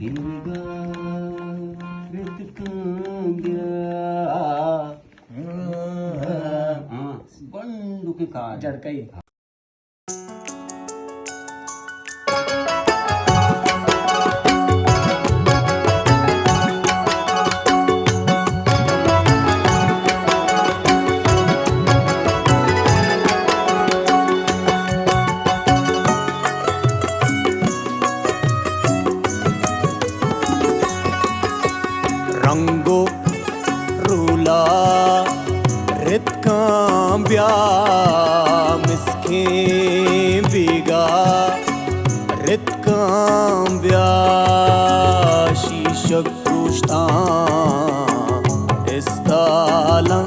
Biga Ritkambya बंदू के car झटका ही रंगो रूला रितकांब्या मिसके बिगा रितकांब्या शीशक कुश्ता इस्ताला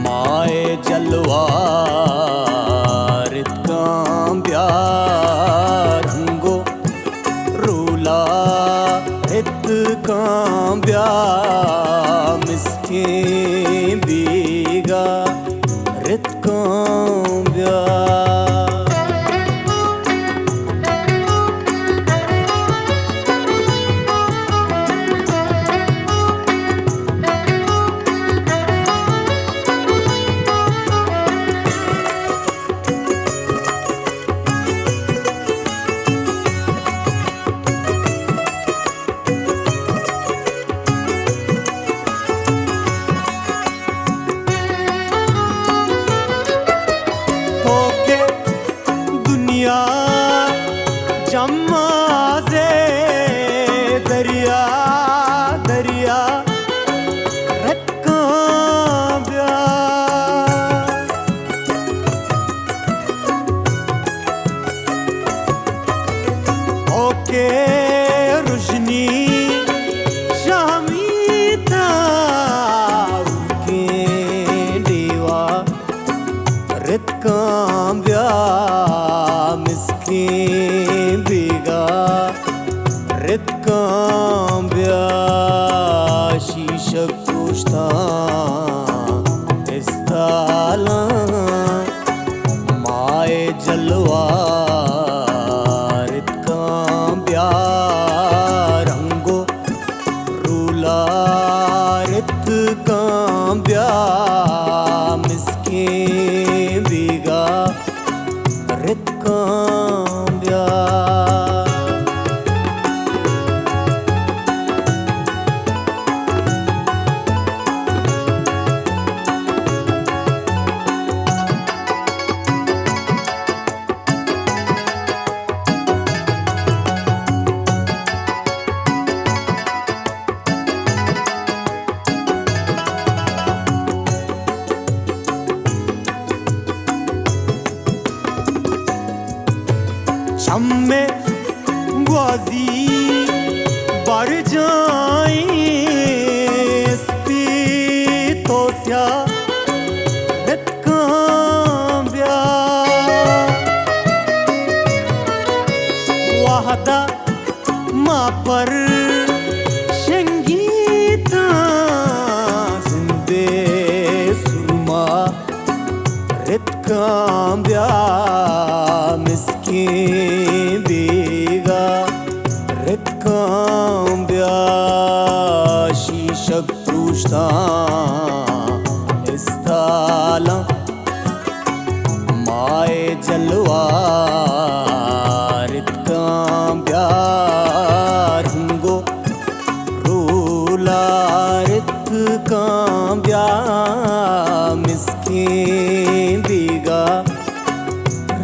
माए जलवा रितकांब्या रंगो रूला रितकांब्या मिसके बिगा रितकांब्या जम्माज़े दरिया दरिया रितकांब्या ओके रुशनी शामी के देवा रितकांब्या मिसके बिगा रितकांब्या शीशक कुश्ता इस्ताला माए जलवा रितकांब्या रंगो रूला रितकांब्या मिसके बिगा रितकांब्या शम्मे ग्वाजी बढ़ जाए तो क्या रितकांब्या वाहदा माँ पर शंगीता जिंदे सुरमा रितकांब्या मिसके बिगा रितकांब्या शीशक कुश्ता इस्ताला माए जलवा रितकांब्या रंगो रूला रितकांब्या मिसके बिगा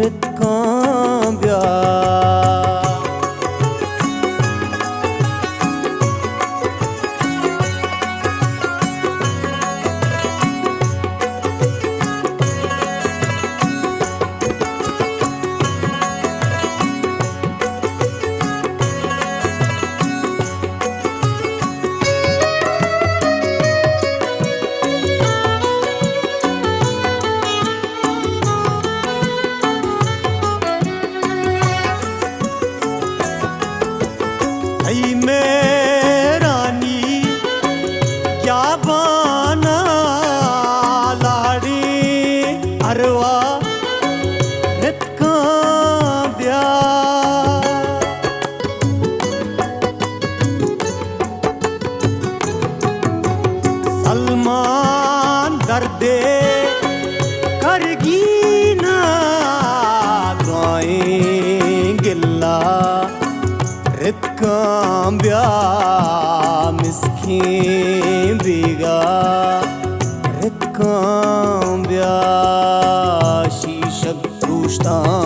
रितकांब्या दे करगी ना दुआएं गिल्ला रितकां ब्याह मिसकीन बीगा रितकां ब्याह शीशक गोश्तां